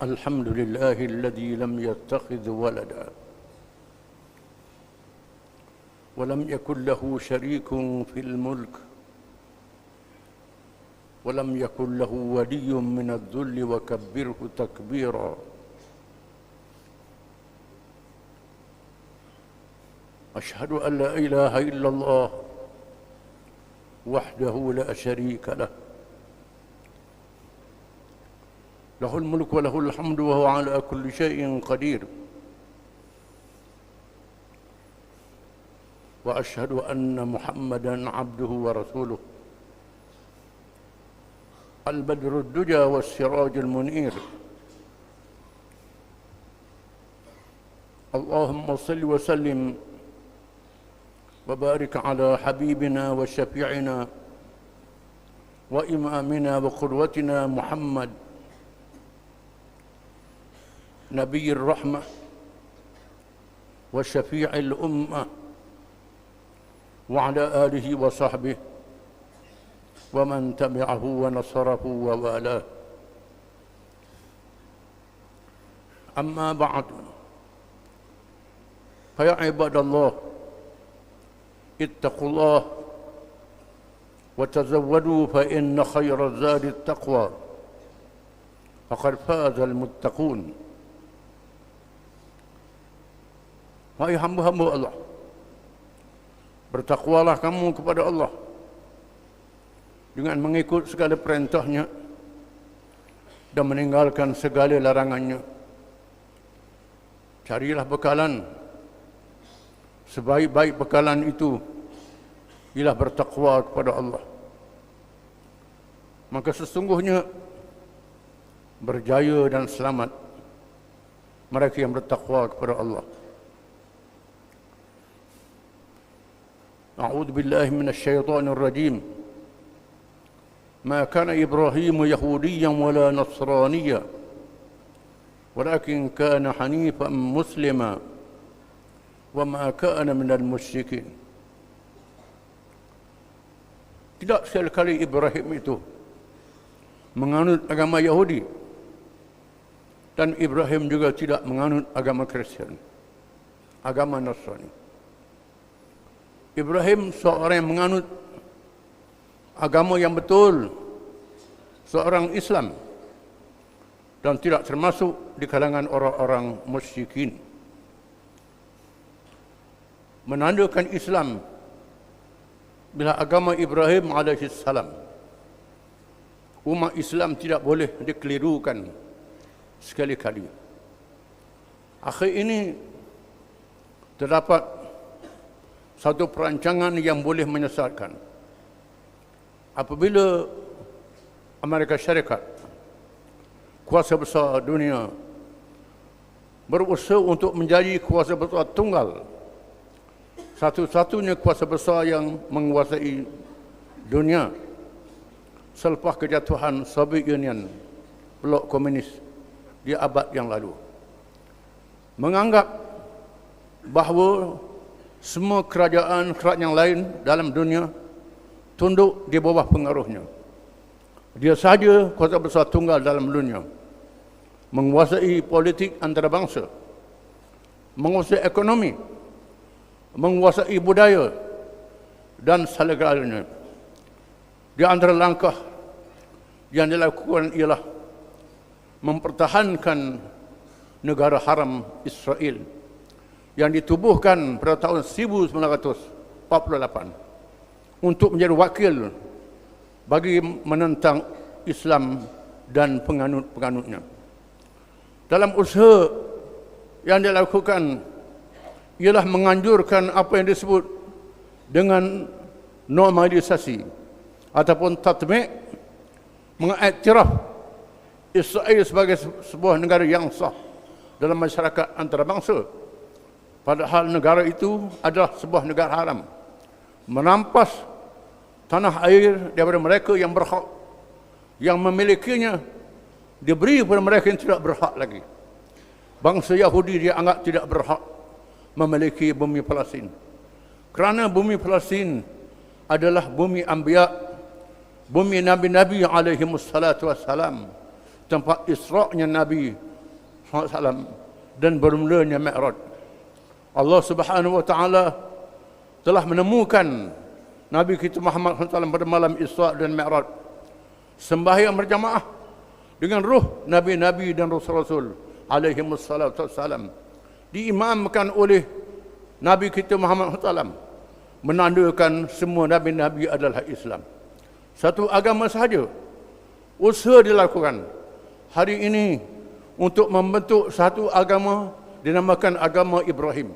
الحمد لله الذي لم يتخذ ولدا ولم يكن له شريك في الملك ولم يكن له ولي من الذل وكبره تكبيرا أشهد أن لا إله إلا الله وحده لا شريك له له الملك وله الحمد وهو على كل شيء قدير وأشهد أن محمدًا عبده ورسوله البدر الدجى والسراج المنير اللهم صل وسلم وبارك على حبيبنا وشفيعنا وإمامنا وقدوتنا محمد نبي الرحمة وشفيع الأمة وعلى آله وصحبه ومن تبعه ونصره ووالاه أما بعد فيا عباد الله اتقوا الله وتزودوا فإن خير الزاد التقوى فقد فاز المتقون. Wahai hamba-hamba Allah, bertakwalah kamu kepada Allah dengan mengikut segala perintahnya dan meninggalkan segala larangannya. Carilah bekalan. Sebaik-baik bekalan itu ialah bertakwa kepada Allah. Maka sesungguhnya berjaya dan selamat mereka yang bertakwa kepada Allah. أعوذ بالله من الشيطان الرجيم ما كان إبراهيم يهوديا ولا نصرانيا ولكن كان حنيفا مسلما وما كان من المشركين. Tidak sekali Ibrahim itu menganut agama Yahudi dan Ibrahim juga tidak menganut agama Kristen, agama Nasrani. Ibrahim seorang yang menganut agama yang betul, seorang Islam, dan tidak termasuk di kalangan orang-orang musyrikin. Menandakan Islam bila agama Ibrahim alaihissalam, umat Islam tidak boleh dikelirukan sekali-kali. Akhir ini terdapat satu perancangan yang boleh menyesatkan. Apabila Amerika Syarikat, kuasa besar dunia, berusaha untuk menjadi kuasa besar tunggal, satu-satunya kuasa besar yang menguasai dunia selepas kejatuhan Soviet Union, blok komunis di abad yang lalu, menganggap bahawa semua kerajaan yang lain dalam dunia tunduk di bawah pengaruhnya. Dia sahaja kuasa besar tunggal dalam dunia, menguasai politik antarabangsa, menguasai ekonomi, menguasai budaya dan segala-galanya. Di antara langkah yang dilakukan ialah mempertahankan negara haram Israel yang ditubuhkan pada tahun 1948 untuk menjadi wakil bagi menentang Islam dan penganut-penganutnya. Dalam usaha yang dilakukan ialah menganjurkan apa yang disebut dengan normalisasi ataupun tatmik, mengiktiraf Israel sebagai sebuah negara yang sah dalam masyarakat antarabangsa. Padahal negara itu adalah sebuah negara haram, merampas tanah air daripada mereka yang berhak, yang memilikinya diberi kepada mereka yang tidak berhak lagi. Bangsa Yahudi dia anggap tidak berhak memiliki bumi Palestin, kerana bumi Palestin adalah bumi Anbiya, bumi Nabi-Nabi alaihimussalatu wassalam, tempat Isra'nya Nabi SAW dan bermulanya Mi'raj. Allah Subhanahu wa taala telah menemukan Nabi kita Muhammad SAW pada malam Isra dan Mi'raj, sembahyang berjamaah dengan ruh nabi-nabi dan rasul-rasul alaihi wassalam, diimamkan oleh Nabi kita Muhammad SAW, menandakan semua nabi-nabi adalah Islam. Satu agama sahaja. Usaha dilakukan hari ini untuk membentuk satu agama dinamakan agama Ibrahim,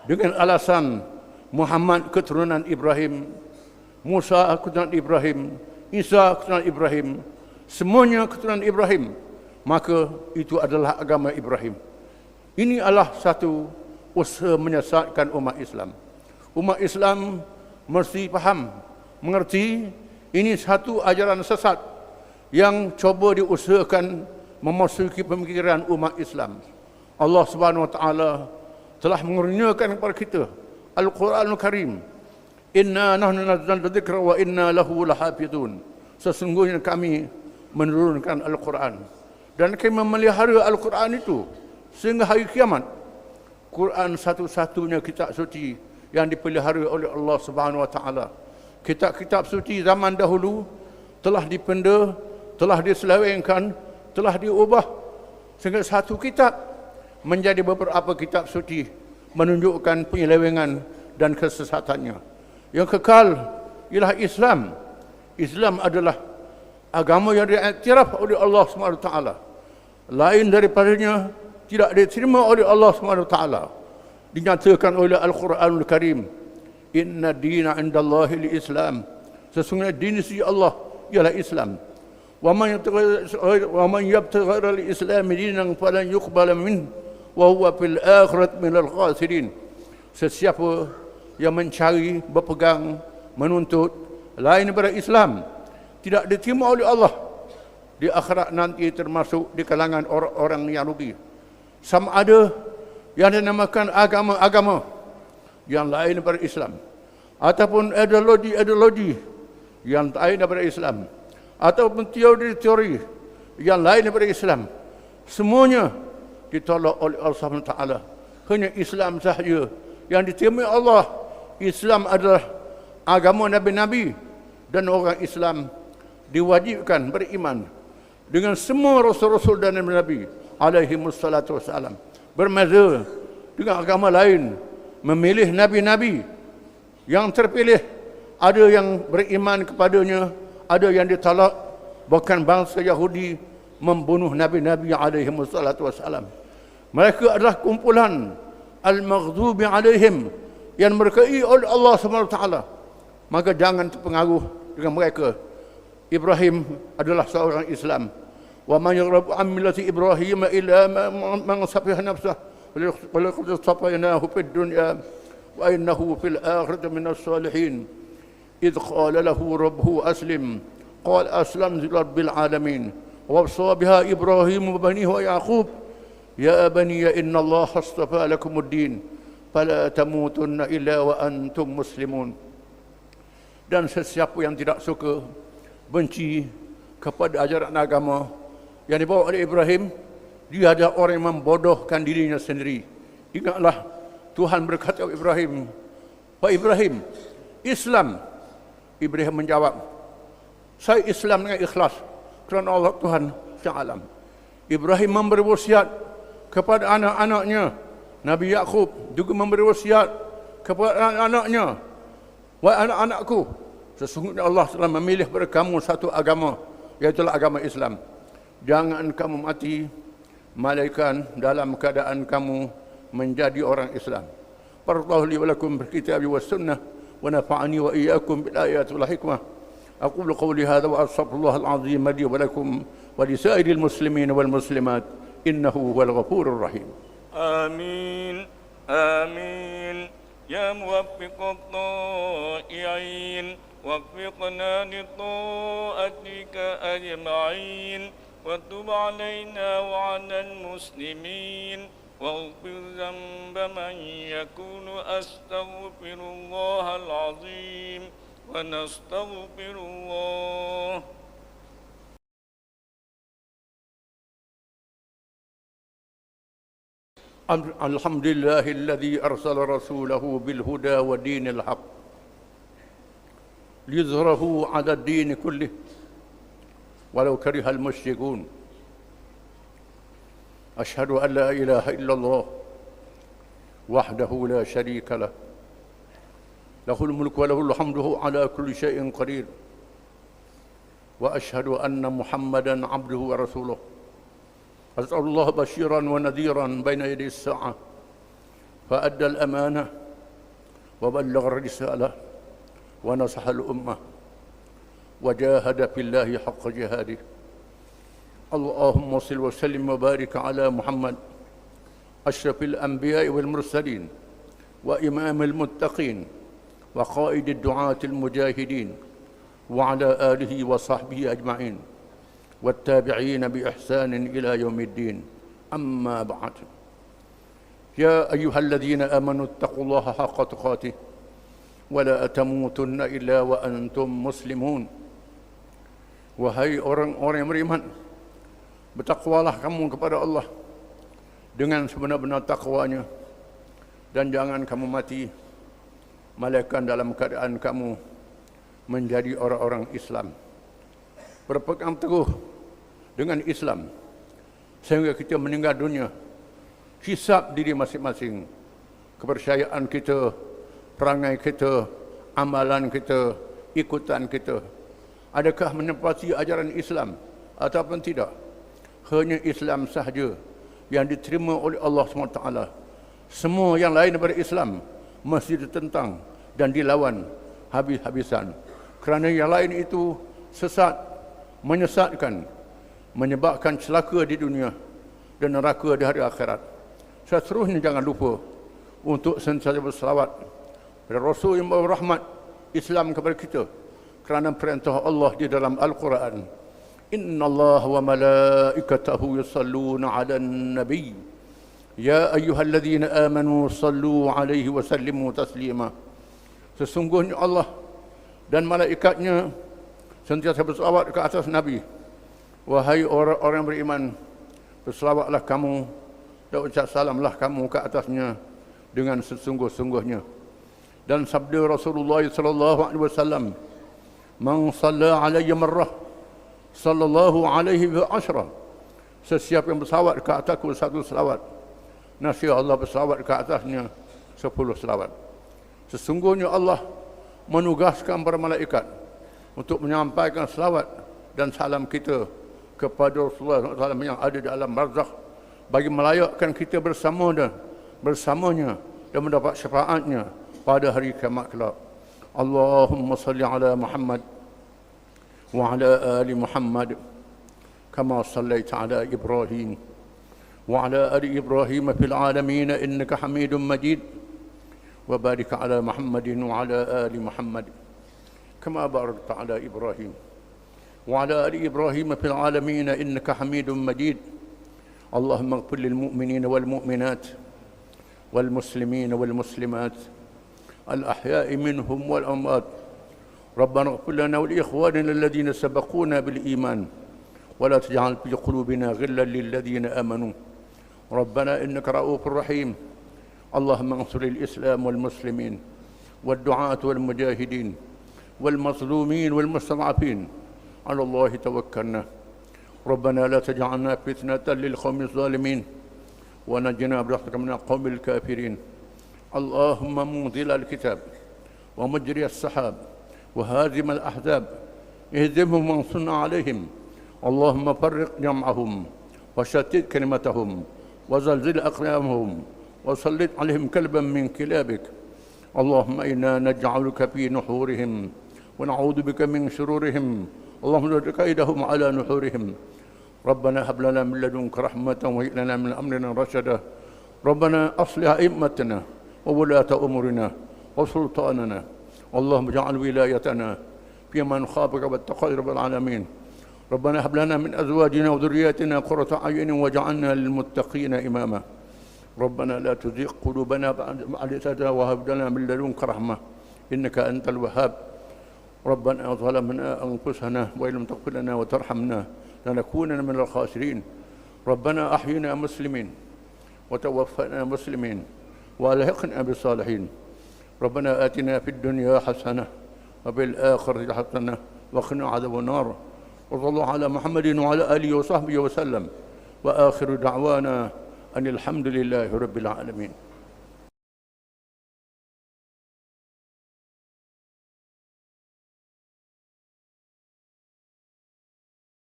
dengan alasan Muhammad keturunan Ibrahim, Musa keturunan Ibrahim, Isa keturunan Ibrahim, semuanya keturunan Ibrahim, maka itu adalah agama Ibrahim. Ini adalah satu usaha menyesatkan umat Islam. Umat Islam mesti faham, mengerti ini satu ajaran sesat yang coba diusahakan memasuki pemikiran umat Islam. Allah Subhanahu wa taala telah mengurniakan kepada kita Al-Quranul Karim. Inna nahnu nazzalna dzikra wa inna lahu lahafizun. Sesungguhnya kami menurunkan Al-Quran dan kami memelihara Al-Quran itu sehingga hari kiamat. Quran satu-satunya kitab suci yang dipelihara oleh Allah Subhanahu wa taala. Kitab-kitab suci zaman dahulu telah dipenda, telah diselewengkan, telah diubah sehingga satu kitab menjadi beberapa kitab suci, menunjukkan penyelewengan dan kesesatannya. Yang kekal ialah Islam. Islam adalah agama yang diiktiraf oleh Allah SWT. Lain daripadanya tidak diterima oleh Allah SWT. Dinyatakan oleh Al-Quranul Karim, Inna dina indallahi Islam. Sesungguhnya din sisi Allah ialah Islam. Wa man yabtaghi ghayra al-islam dinan falan yuqbala minhu wa huwa fil akhirati minal khasirin. Sesiapa yang mencari, berpegang, menuntut lain daripada Islam, tidak diterima oleh Allah di akhirat nanti, termasuk di kalangan orang-orang yang rugi. Sama ada yang dinamakan agama-agama yang lain daripada Islam, ataupun ideologi yang lain daripada Islam, ataupun teori-teori yang lain daripada Islam, semuanya ditolak oleh Allah SWT. Hanya Islam sahaja yang diterima Allah. Islam adalah agama Nabi-Nabi, dan orang Islam diwajibkan beriman dengan semua Rasul-Rasul dan Nabi alaihi wassalatu wassalam. Berbeza dengan agama lain, memilih Nabi-Nabi yang terpilih, ada yang beriman kepadanya, ada yang ditolak. Bahkan bangsa Yahudi membunuh Nabi-Nabi alaihi wassalatu wassalam. Mereka adalah kumpulan al-maghdubi alaihim, yang merkai oleh Allah SWT. Maka jangan terpengaruh dengan mereka. Ibrahim adalah seorang Islam. Wa man yarghabu an millati Ibrahim illa man safiha nafsah wa laqad safainahu fid dunya wa innahu fil akhirati minas salihin. Idh qala lahu rabbuhu aslim qala aslamtu lirabbil alamin wa wasa biha Ibrahim wa banihi wa Yaqub ya bani inna Allah astafa lakumuddin fala tamutunna illa wa antum muslimun. Dan sesiapa yang tidak suka, benci kepada ajaran agama yang dibawa oleh Ibrahim, dia adalah orang yang membodohkan dirinya sendiri. Ingatlah Tuhan berkata kepada Ibrahim, Pak Ibrahim, Islam. Ibrahim menjawab, saya Islam dengan ikhlas kerana Allah Tuhan yang alam. Ibrahim memberi wasiat kepada anak-anaknya. Nabi Yaqub juga memberi wasiat kepada anak-anaknya, wahai anak-anakku, sesungguhnya Allah telah memilih kepada kamu satu agama, iaitu agama Islam. Jangan kamu mati melainkan dalam keadaan kamu menjadi orang Islam. Barakallahu li wa lakum bil kitabi was sunnah wa nafa'ani wa iyyakum bil ayati wal hikmah. Aqulu qawli hadha wa astaghfirullahal azim li wa lakum wa li sa'iril muslimin wal muslimat innahu huwal ghafurur rahim. آمين آمين يا موفق الطائعين وفقنا لطاعتك أجمعين وتب علينا وعلى المسلمين واغفر ذنب من يكون أستغفر الله العظيم ونستغفر الله الحمد لله الذي أرسل رسوله بالهدى ودين الحق ليظهره على الدين كله ولو كره المشركون. أشهد أن لا إله إلا الله وحده لا شريك له له الملك وله الحمد على كل شيء قدير. وأشهد أن محمدا عبده ورسوله أرسل الله بشيرا ونذيرا بين يدي الساعة فأدى الأمانة وبلغ الرسالة ونصح الأمة وجاهد في الله حق جهاده. اللهم صل وسلم وبارك على محمد أشرف الأنبياء والمرسلين وإمام المتقين وقائد الدعاة المجاهدين وعلى آله وصحبه أجمعين والتابعين بإحسان إلى يوم الدين. أما بعد، يا أيها الذين آمنوا اتقوا الله حق تقاته ولا تموتن إلا وأنتم مسلمون. Wahai orang-orang yang beriman, bertakwalah kamu kepada Allah dengan sebenar-benar takwanya, dan jangan kamu mati melainkan dalam keadaan kamu menjadi orang-orang Islam. Berpegang teguh dengan Islam sehingga kita meninggal dunia, hisab diri masing-masing, kepercayaan kita, perangai kita, amalan kita, ikutan kita. Adakah menepati ajaran Islam ataupun tidak? Hanya Islam sahaja yang diterima oleh Allah SWT. Semua yang lain daripada Islam mesti ditentang dan dilawan habis-habisan. Kerana yang lain itu sesat, menyesatkan, menyebabkan celaka di dunia dan neraka di hari akhirat. Seterusnya jangan lupa untuk sentiasa berselawat pada Rasul yang membawa rahmat Islam kepada kita, kerana perintah Allah di dalam Al-Quran, Inna Allah wa malaikatahu yusalluna ala nabi ya ayyuhalladzina amanu sallu alaihi wa sallimu taslima. Sesungguhnya Allah dan malaikatnya sentiasa berselawat ke atas Nabi. Wahai orang-orang beriman, berselawatlah kamu dan ucap salamlah kamu ke atasnya dengan sesungguh-sungguhnya. Dan sabda Rasulullah sallallahu alaihi wasallam, Man salla alayya marrah sallallahu alaihi wa ashra. Sesiapa yang bersalawat ke atasku satu selawat, nasib Allah bersalawat ke atasnya 10 selawat. Sesungguhnya Allah menugaskan para malaikat untuk menyampaikan selawat dan salam kita kepada Rasulullah SAW yang ada di alam barzakh, bagi melayakkan kita bersamanya dan mendapat syafaatnya pada hari kiamat kelak. Allahumma salli ala Muhammad wa ala ali Muhammad kama sallaita ala Ibrahim wa ala ali Ibrahim fil alamin innaka Hamidum Majid, wa barik ala Muhammadin wa ala ali Muhammad kama barakta ala Ibrahim wa ala ali Ibrahim fil alamin innaka Hamidum Majid. Allahumma ighfir lil mu'minina wal mu'minat wal muslimina wal muslimat الأحياء منهم والأموات. ربنا اغفر لنا ولإخواننا الذين سبقونا بالإيمان ولا تجعل في قلوبنا غلا للذين آمنوا ربنا إنك رؤوف رحيم. اللهم انصر الإسلام والمسلمين والدعاة والمجاهدين والمظلومين والمستضعفين. على الله توكلنا. ربنا لا تجعلنا فتنة للقوم الظالمين ونجنا برحمتك من القوم الكافرين. اللهم منزل الكتاب ومجري السحاب وهازم الأحزاب اهزمهم وانصرنا عليهم. اللهم فرق جمعهم وشتت كلمتهم وزلزل أقلامهم وسلط عليهم كلبا من كلابك. اللهم إنا نجعلك في نحورهم ونعوذ بك من شرورهم. اللهم رد كيدهم على نحورهم. ربنا هب لنا من لدنك رحمة وهب لنا من أمرنا رشدا. ربنا أصلح أئمتنا وولاة أمورنا وسلطاننا. اللهم اجعل ولايتنا في من خافك واتقاك رب العالمين. ربنا هب لنا من أزواجنا وذرياتنا قرة أعين واجعلنا للمتقين إماما. ربنا لا تزغ قلوبنا بعد إذ هديتنا وهب لنا من لدنك رحمة إنك أنت الوهاب. ربنا ظلمنا أنفسنا وإن لم تغفر لنا وترحمنا لنكونن من الخاسرين. ربنا أحينا مسلمين وتوفنا مسلمين والحقنا بالصالحين. ربنا آتنا في الدنيا حسنة وفي الآخرة حسنة وقنا عذاب النار. وصلى الله على محمد وعلى آله وصحبه وسلم. وآخر دعوانا أن الحمد لله رب العالمين.